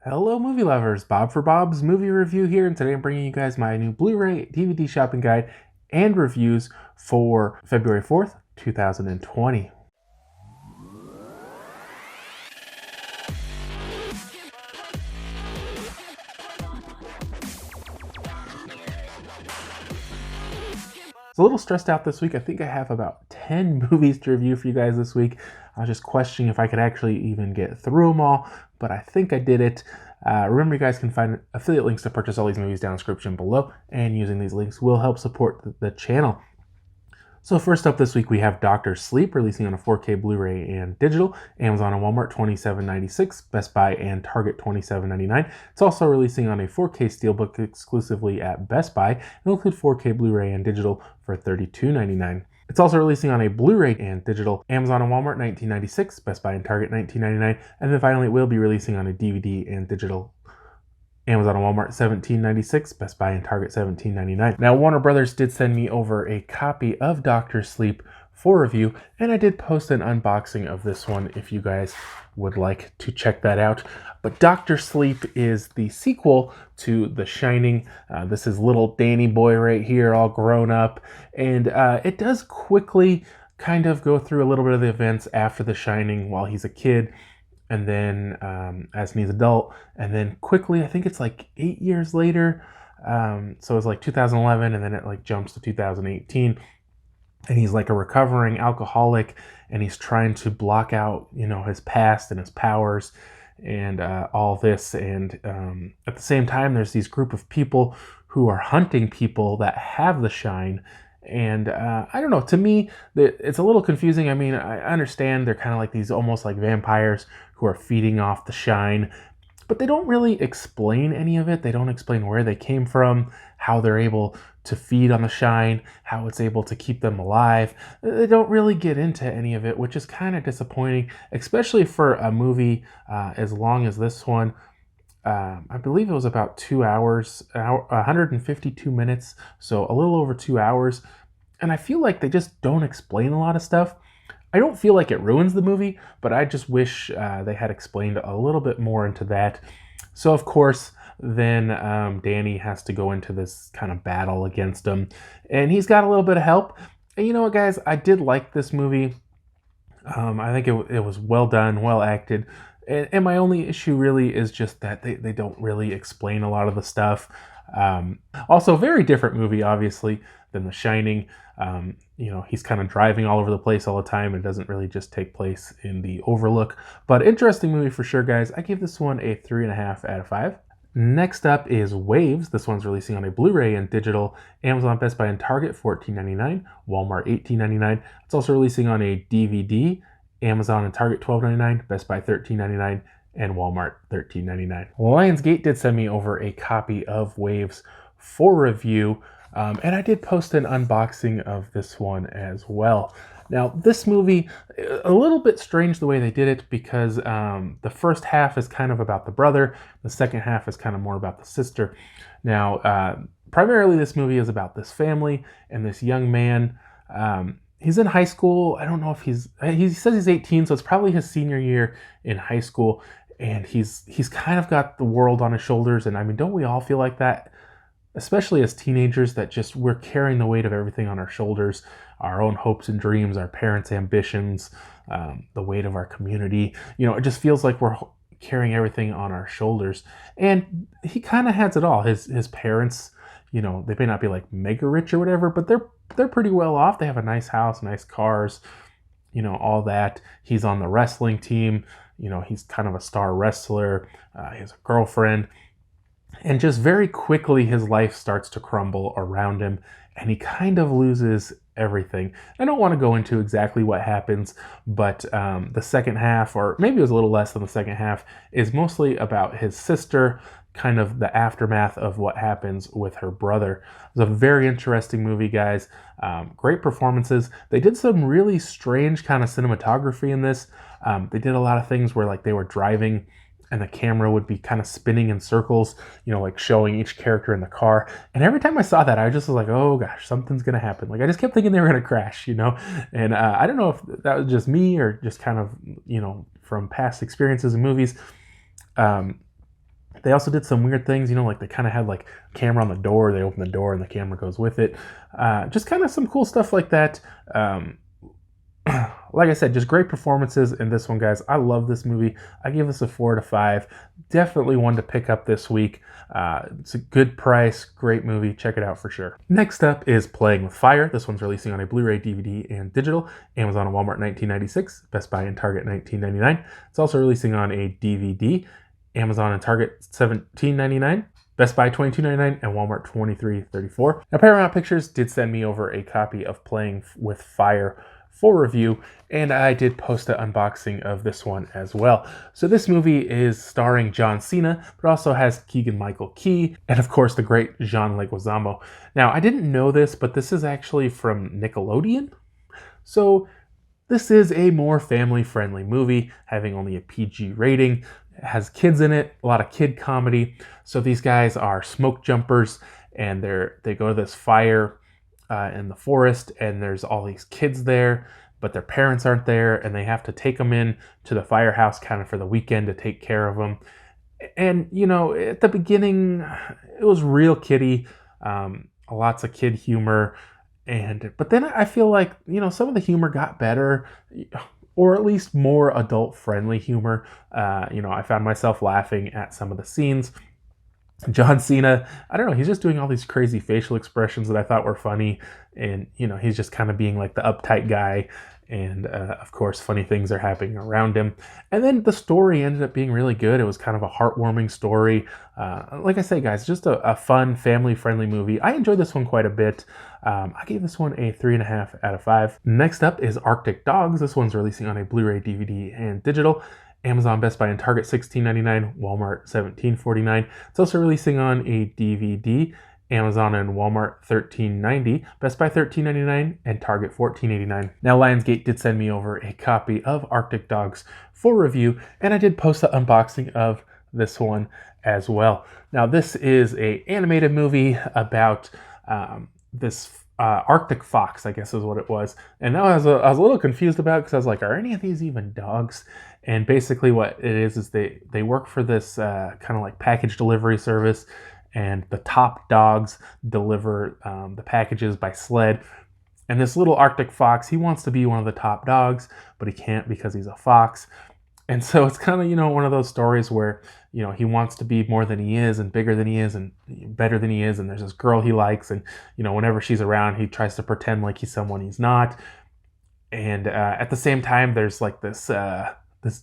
Hello movie lovers, Bob for Bob's Movie Review here, and today I'm bringing you guys my new Blu-ray DVD shopping guide and reviews for February 4th, 2020. I was a little stressed out this week. I think I have about 10 movies to review for you guys this week. I was just questioning if I could actually even get through them all, but I think I did it. Remember, you guys can find affiliate links to purchase all these movies down in the description below, and using these links will help support the channel. So first up this week, we have Dr. Sleep, releasing on a 4K Blu-ray and digital. Amazon and Walmart, $27.96. Best Buy and Target, $27.99. It's also releasing on a 4K Steelbook exclusively at Best Buy. It'll include 4K Blu-ray and digital for $32.99. It's also releasing on a Blu-ray and digital. Amazon and Walmart, $19.96. Best Buy and Target, $19.99. And then finally, it will be releasing on a DVD and digital. Amazon and Walmart, $17.96, Best Buy and Target, $17.99. Now, Warner Brothers did send me over a copy of Dr. Sleep for review, and I did post an unboxing of this one if you guys would like to check that out. But Dr. Sleep is the sequel to The Shining. This is little Danny boy right here, all grown up, and it does quickly kind of go through a little bit of the events after The Shining while he's a kid, and then as he's an adult, and then quickly, I think it's like 8 years later, so it's like 2011, and then it like jumps to 2018, and he's like a recovering alcoholic, and he's trying to block out, his past and his powers, and all this, and at the same time, there's these group of people who are hunting people that have the shine. And I don't know, to me, it's a little confusing. I mean, I understand they're kind of like these almost like vampires who are feeding off the shine, but they don't really explain any of it. They don't explain where they came from, how they're able to feed on the shine, how it's able to keep them alive. They don't really get into any of it, which is kind of disappointing, especially for a movie as long as this one. I believe it was about 2 hours, 152 minutes, so a little over 2 hours. And I feel like they just don't explain a lot of stuff. I don't feel like it ruins the movie, but I just wish they had explained a little bit more into that. So, of course, then Danny has to go into this kind of battle against him, and he's got a little bit of help. And you know what, guys? I did like this movie. I think it was well done, well acted. And my only issue really is just that they don't really explain a lot of the stuff. Also, very different movie, obviously, than The Shining. He's kind of driving all over the place all the time. It doesn't really just take place in the Overlook. But interesting movie for sure, guys. I give this one a 3.5 out of 5. Next up is Waves. This one's releasing on a Blu-ray and digital. Amazon, Best Buy, and Target, $14.99. Walmart, $18.99. It's also releasing on a DVD. Amazon and Target, $12.99. Best Buy, $13.99. And Walmart, $13.99. Lionsgate did send me over a copy of Waves for review. And I did post an unboxing of this one as well. Now, this movie, a little bit strange the way they did it, because the first half is kind of about the brother. The second half is kind of more about the sister. Now, primarily this movie is about this family and this young man. He's in high school. I don't know if he says he's 18, so it's probably his senior year in high school. And he's kind of got the world on his shoulders. And I mean, don't we all feel like that? Especially as teenagers, that just we're carrying the weight of everything on our shoulders, our own hopes and dreams, our parents' ambitions, the weight of our community. It just feels like we're carrying everything on our shoulders. And he kind of has it all. His parents, they may not be like mega rich or whatever, but they're pretty well off. They have a nice house, nice cars, all that. He's on the wrestling team. He's kind of a star wrestler. He has a girlfriend. And just very quickly, his life starts to crumble around him, and he kind of loses everything. I don't want to go into exactly what happens, but the second half, or maybe it was a little less than the second half, is mostly about his sister, kind of the aftermath of what happens with her brother. It's a very interesting movie, guys. Great performances. They did some really strange kind of cinematography in this. They did a lot of things where like they were driving and the camera would be kind of spinning in circles, like showing each character in the car. And every time I saw that, I just was like, oh gosh, something's gonna happen. Like I just kept thinking they were gonna crash, And I don't know if that was just me or just kind of, from past experiences in movies. They also did some weird things, like they kind of had like a camera on the door. They open the door and the camera goes with it. Just kind of some cool stuff like that. Like I said, just great performances in this one, guys. I love this movie. I give this a 4 out of 5. Definitely one to pick up this week. It's a good price, great movie. Check it out for sure. Next up is Playing with Fire. This one's releasing on a Blu-ray, DVD, and digital. Amazon and Walmart 1996, Best Buy and Target 1999. It's also releasing on a DVD. Amazon and Target $17.99. Best Buy $22.99 and Walmart $23.34. Now, Paramount Pictures did send me over a copy of Playing with Fire for review, and I did post an unboxing of this one as well. So this movie is starring John Cena, but also has Keegan-Michael Key, and of course the great John Leguizamo. Now, I didn't know this, but this is actually from Nickelodeon. So this is a more family-friendly movie, having only a PG rating. It has kids in it, a lot of kid comedy. So these guys are smoke jumpers, and they go to this fire in the forest, and there's all these kids there, but their parents aren't there, and they have to take them in to the firehouse kind of for the weekend to take care of them. And at the beginning, it was real kiddie, lots of kid humor, but then I feel like some of the humor got better, or at least more adult friendly humor. I found myself laughing at some of the scenes. John Cena, I don't know, he's just doing all these crazy facial expressions that I thought were funny, and he's just kind of being like the uptight guy, and of course funny things are happening around him. And then the story ended up being really good. It was kind of a heartwarming story. Like I say, guys, just a fun, family-friendly movie. I enjoyed this one quite a bit. I gave this one a 3.5 out of 5. Next up is Arctic Dogs. This one's releasing on a Blu-ray, DVD, and digital. Amazon, Best Buy, and Target $16.99, Walmart $17.49. It's also releasing on a DVD. Amazon and Walmart $13.90, Best Buy $13.99, and Target $14.89. Now, Lionsgate did send me over a copy of Arctic Dogs for review, and I did post an unboxing of this one as well. Now, this is an animated movie about this Arctic fox, I guess is what it was. And now I was a little confused about it, because I was like, are any of these even dogs? And basically what it is they work for this kind of like package delivery service, and the top dogs deliver the packages by sled. And this little Arctic fox, he wants to be one of the top dogs, but he can't because he's a fox. And so it's kind of, one of those stories where, he wants to be more than he is, and bigger than he is, and better than he is. And there's this girl he likes, and, whenever she's around, he tries to pretend like he's someone he's not. And at the same time, there's like this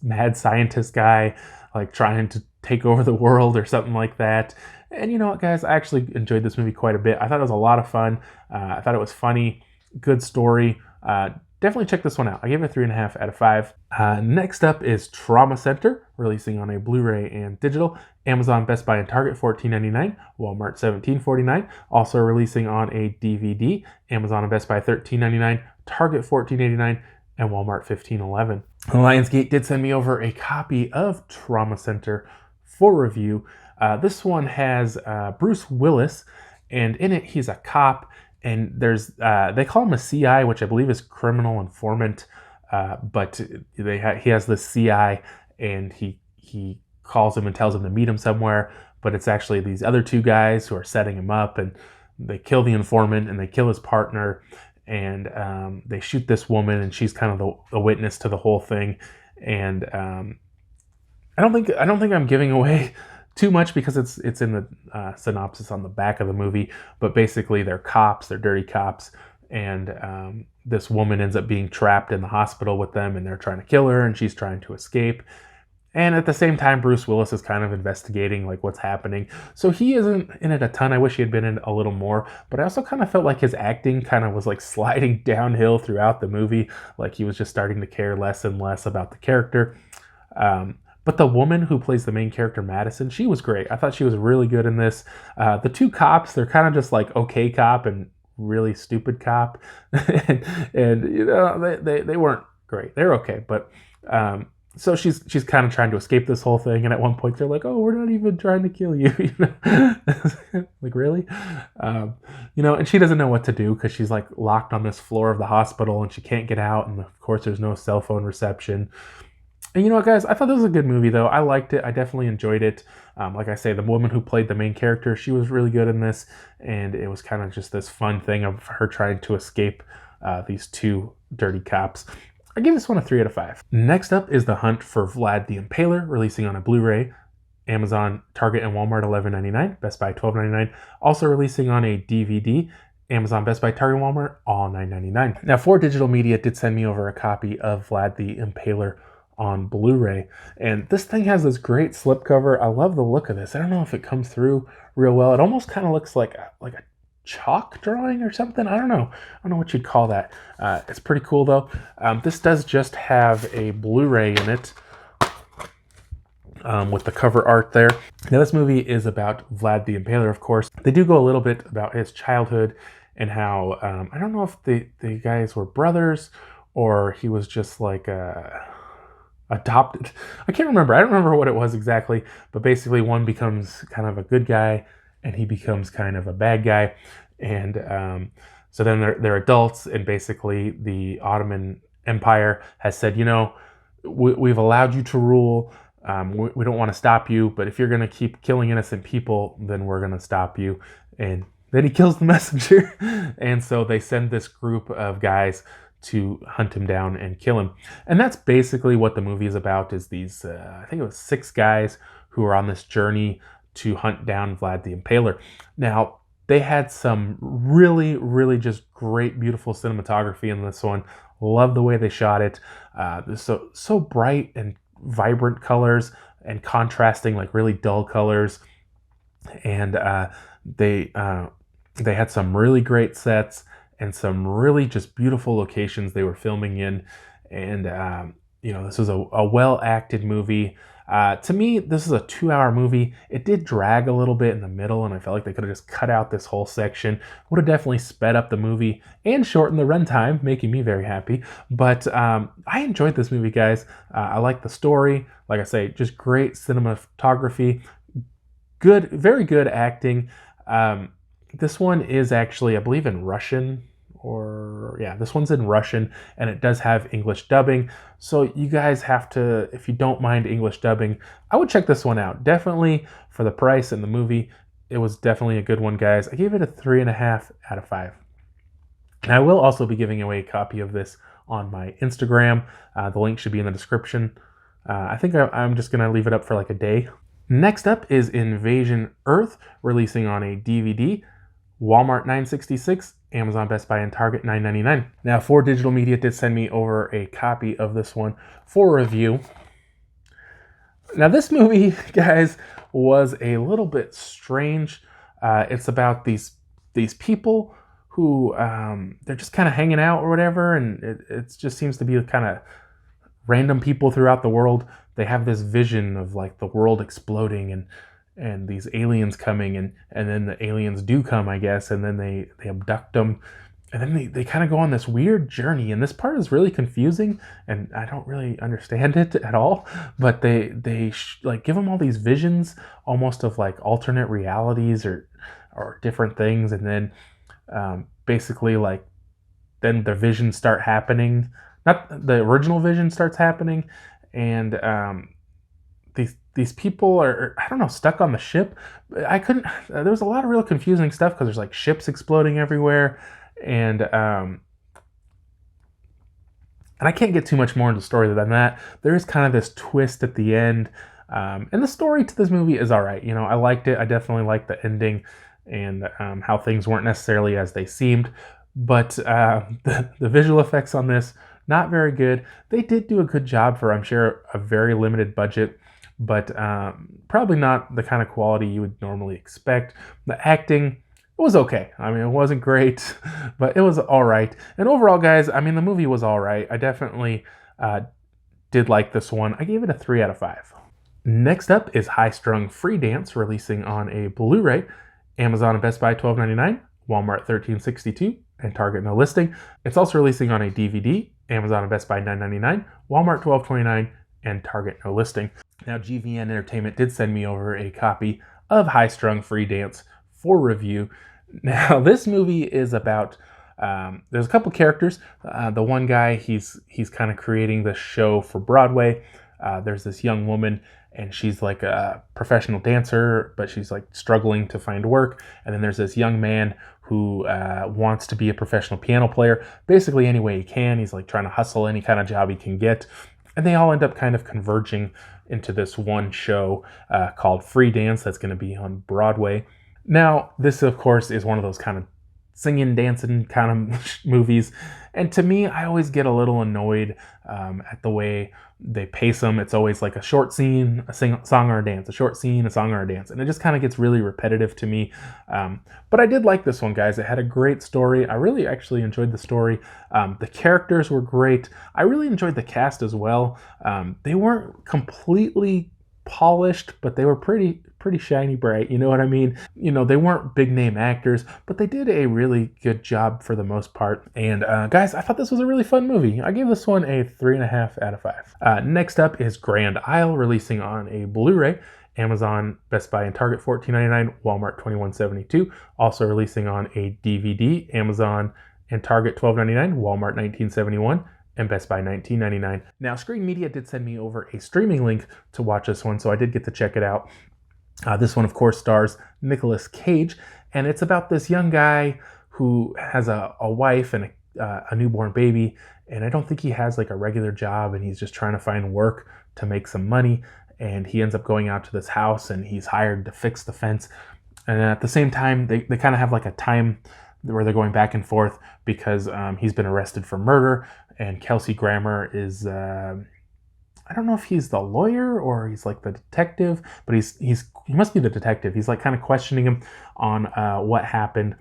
mad scientist guy, like trying to take over the world or something like that. And you know what, guys, I actually enjoyed this movie quite a bit. I thought it was a lot of fun. I thought it was funny, good story. Definitely check this one out. I gave it a 3.5 out of 5. Next up is Trauma Center, releasing on a Blu-ray and digital. Amazon, Best Buy, and Target $14.99, Walmart $17.49. Also releasing on a DVD. Amazon and Best Buy $13.99, Target $14.89, and Walmart $15.11. Lionsgate did send me over a copy of Trauma Center for review. This one has Bruce Willis, and in it he's a cop, and there's they call him a CI, which I believe is criminal informant, but he has this CI, and he calls him and tells him to meet him somewhere, but it's actually these other two guys who are setting him up, and they kill the informant and they kill his partner, and they shoot this woman, and she's kind of the witness to the whole thing. And I don't think I'm giving away too much, because it's in the synopsis on the back of the movie. But basically, they're cops, they're dirty cops, and this woman ends up being trapped in the hospital with them, and they're trying to kill her, and she's trying to escape. And at the same time, Bruce Willis is kind of investigating like what's happening. So he isn't in it a ton. I wish he had been in it a little more, but I also kind of felt like his acting kind of was like sliding downhill throughout the movie. Like he was just starting to care less and less about the character. But the woman who plays the main character, Madison, she was great. I thought she was really good in this. The two cops, they're kind of just like okay cop and really stupid cop. and you know, they weren't great. They're okay, but so she's kind of trying to escape this whole thing, and at one point they're like, "Oh, we're not even trying to kill you," you know, like really, you know, and she doesn't know what to do because she's like locked on this floor of the hospital and she can't get out, and of course there's no cell phone reception. And you know what, guys? I thought this was a good movie, though. I liked it. I definitely enjoyed it. Like I say, the woman who played the main character, she was really good in this, and it was kind of just this fun thing of her trying to escape these two dirty cops. I give this one a 3 out of 5. Next up is The Hunt for Vlad the Impaler, releasing on a Blu-ray. Amazon, Target, and Walmart $11.99. Best Buy $12.99. Also releasing on a DVD. Amazon, Best Buy, Target, Walmart, all $9.99. Now, 4 Digital Media did send me over a copy of Vlad the Impaler on Blu-ray, and this thing has this great slipcover. I love the look of this. I don't know if it comes through real well. It almost kind of looks like a chalk drawing or something. I don't know what you'd call that. It's pretty cool though. This does just have a Blu-ray in it. With the cover art there. Now, this movie is about Vlad the Impaler, of course. They do go a little bit about his childhood and how, I don't know if the guys were brothers or he was just like adopted. I can't remember. I don't remember what it was exactly, but basically one becomes kind of a good guy and he becomes kind of a bad guy. And so then they're adults, and basically the Ottoman Empire has said, you know, we've allowed you to rule. We don't want to stop you, but if you're going to keep killing innocent people, then we're going to stop you. And then he kills the messenger. And so they send this group of guys to hunt him down and kill him. And that's basically what the movie is about, is these, I think it was 6 guys who are on this journey to hunt down Vlad the Impaler. Now, they had some really, really just great, beautiful cinematography in this one. Love the way they shot it. So bright and vibrant colors and contrasting like really dull colors, and they had some really great sets and some really just beautiful locations they were filming in. And you know, this was a well acted movie. To me, this is a 2-hour movie. It did drag a little bit in the middle, and I felt like they could have just cut out this whole section. Would have definitely sped up the movie and shortened the runtime, making me very happy. But I enjoyed this movie, guys. I like the story. Like I say, just great cinematography. Good, very good acting. This one is actually, I believe, in Russian. This one's in Russian, and it does have English dubbing. So you guys have to, if you don't mind English dubbing, I would check this one out. Definitely for the price and the movie, it was definitely a good one, guys. I gave it a 3.5 out of 5. And I will also be giving away a copy of this on my Instagram. The link should be in the description. I think I'm just going to leave it up for like a day. Next up is Invasion Earth, releasing on a DVD. Walmart $9.66, Amazon, Best Buy, and Target $9.99. Now, 4 Digital Media did send me over a copy of this one for review. Now, this movie, guys, was a little bit strange. It's about these people who they're just kind of hanging out or whatever, and it just seems to be kind of random people throughout the world. They have this vision of like the world exploding and these aliens coming, and then the aliens do come, I guess, and then they abduct them, and then they kind of go on this weird journey, and this part is really confusing, and I don't really understand it at all, but they like give them all these visions, almost of like alternate realities or different things, and then basically like then the visions start happening, not the original vision starts happening, and these people are, I don't know, stuck on the ship. There was a lot of real confusing stuff because there's like ships exploding everywhere, and I can't get too much more into the story than that. There is kind of this twist at the end, and the story to this movie is all right. You know, I liked it. I definitely liked the ending and how things weren't necessarily as they seemed, but the visual effects on this, not very good. They did do a good job for, I'm sure, a very limited budget, but probably not the kind of quality you would normally expect. The acting, it was okay. I mean, it wasn't great, but it was all right. And overall, guys, I mean, the movie was all right. I definitely did like this one. I gave it a 3 out of 5. Next up is Highstrung Free Dance, releasing on a Blu-ray. Amazon and Best Buy $12.99, Walmart $13.62, and Target no listing. It's also releasing on a DVD. Amazon and Best Buy $9.99, Walmart $12.29, and Target no listing. Now, GVN Entertainment did send me over a copy of Highstrung Free Dance for review. Now, this movie is about, there's a couple characters. The one guy, he's kind of creating this show for Broadway. There's this young woman, and she's like a professional dancer, but she's like struggling to find work. And then there's this young man who wants to be a professional piano player, basically any way he can. He's like trying to hustle any kind of job he can get. And they all end up kind of converging into this one show called Free Dance that's going to be on Broadway. Now, this, of course, is one of those kind of singing, dancing kind of movies. And to me, I always get a little annoyed at the way they pace them. It's always like a short scene, a song or a dance, a short scene, a song or a dance. And it just kind of gets really repetitive to me. But I did like this one, guys. It had a great story. I really actually enjoyed the story. The characters were great. I really enjoyed the cast as well. They weren't completely polished, but they were pretty shiny bright, you know what I mean? You know, they weren't big name actors, but they did a really good job for the most part. And guys, I thought this was a really fun movie. I gave this one a 3.5 out of 5. Next up is Grand Isle, releasing on a Blu-ray. Amazon, Best Buy, and Target $14.99, Walmart $21.72. Also releasing on a DVD, Amazon and Target $12.99, Walmart $19.71. And Best Buy $19.99. Now, Screen Media did send me over a streaming link to watch this one, so I did get to check it out. This one, of course, stars Nicolas Cage, and it's about this young guy who has a wife and a newborn baby, and I don't think he has like a regular job, and he's just trying to find work to make some money, and he ends up going out to this house, and he's hired to fix the fence. And at the same time, they kind of have like a time where they're going back and forth because he's been arrested for murder, and Kelsey Grammer is I don't know if he's the lawyer or he's like the detective, but he must be the detective. He's like kind of questioning him on what happened,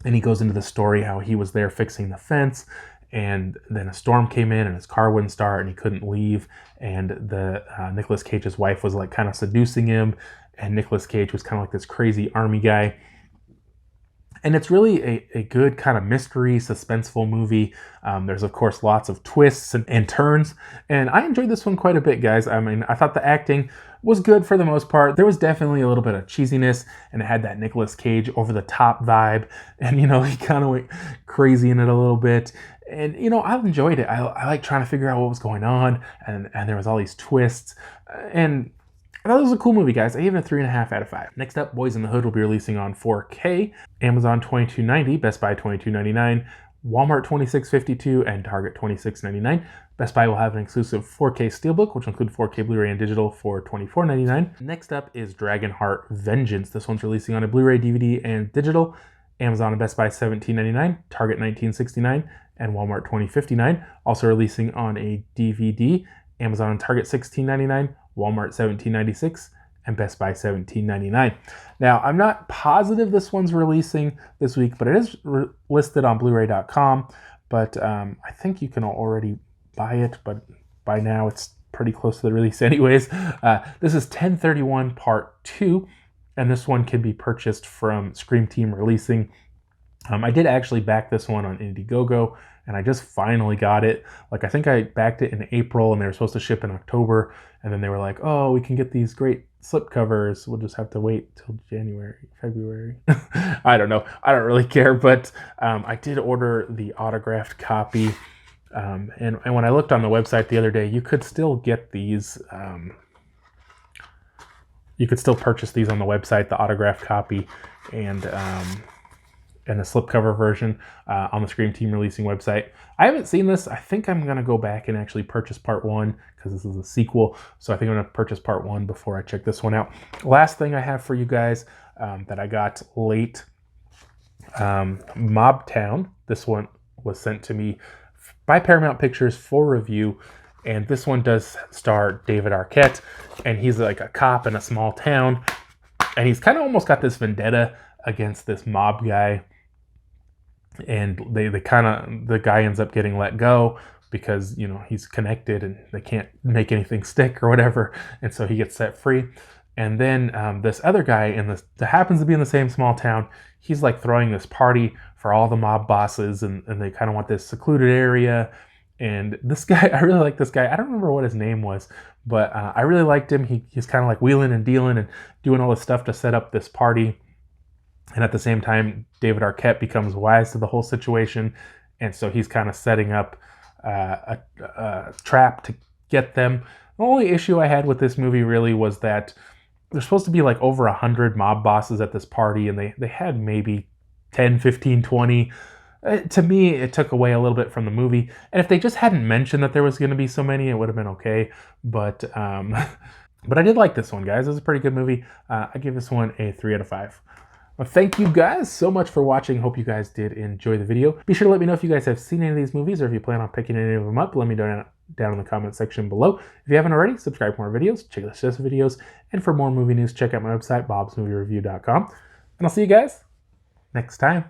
and he goes into the story how he was there fixing the fence, and then a storm came in and his car wouldn't start and he couldn't leave, and the Nicolas Cage's wife was like kind of seducing him, and Nicolas Cage was kind of like this crazy army guy. And it's really a good kind of mystery, suspenseful movie. There's, of course, lots of twists and turns. And I enjoyed this one quite a bit, guys. I mean, I thought the acting was good for the most part. There was definitely a little bit of cheesiness, and it had that Nicolas Cage over-the-top vibe. And, you know, he kind of went crazy in it a little bit. And, you know, I enjoyed it. I like trying to figure out what was going on. And there was all these twists. And I thought it was a cool movie, guys. I gave it a 3.5 out of 5. Next up, Boyz N The Hood will be releasing on 4K. Amazon $22.90, Best Buy $22.99, Walmart $26.52, and Target $26.99. Best Buy will have an exclusive 4K Steelbook, which will include 4K Blu-ray and digital for $24.99. Next up is Dragonheart Vengeance. This one's releasing on a Blu-ray, DVD, and digital. Amazon and Best Buy $17.99, Target $19.69, and Walmart $20.59. Also releasing on a DVD. Amazon and Target $16.99, Walmart $17.96, and Best Buy $17.99. Now, I'm not positive this one's releasing this week, but it is listed on Blu-ray.com. But I think you can already buy it, but by now it's pretty close to the release anyways. This is 1031 Part 2, and this one can be purchased from Scream Team Releasing. I did actually back this one on Indiegogo, and I just finally got it. Like, I think I backed it in April, and they were supposed to ship in October, and then they were like, oh, we can get these great slipcovers. We'll just have to wait till January, February. I don't know. I don't really care, but I did order the autographed copy, and when I looked on the website the other day, you could still get these. You could still purchase these on the website, the autographed copy, and the slipcover version on the Scream Team Releasing website. I haven't seen this. I think I'm going to go back and actually purchase Part 1 because this is a sequel. So I think I'm going to purchase Part 1 before I check this one out. Last thing I have for you guys that I got late, Mob Town. This one was sent to me by Paramount Pictures for review. And this one does star David Arquette. And he's like a cop in a small town. And he's kind of almost got this vendetta against this mob guy. And the guy ends up getting let go because, you know, he's connected and they can't make anything stick or whatever. And so he gets set free. And then this other guy that happens to be in the same small town, he's like throwing this party for all the mob bosses, and they kind of want this secluded area. And this guy, I really like this guy. I don't remember what his name was, but I really liked him. He's kind of like wheeling and dealing and doing all this stuff to set up this party. And at the same time, David Arquette becomes wise to the whole situation. And so he's kind of setting up a trap to get them. The only issue I had with this movie really was that there's supposed to be like over 100 mob bosses at this party, and they had maybe 10, 15, 20. To me, it took away a little bit from the movie. And if they just hadn't mentioned that there was going to be so many, it would have been okay. But but I did like this one, guys. It was a pretty good movie. I give this one a 3 out of 5. Well, thank you guys so much for watching. Hope you guys did enjoy the video. Be sure to let me know if you guys have seen any of these movies or if you plan on picking any of them up. Let me know down in the comment section below. If you haven't already, subscribe for more videos, check out the videos, and for more movie news, check out my website, BobsMovieReview.com. And I'll see you guys next time.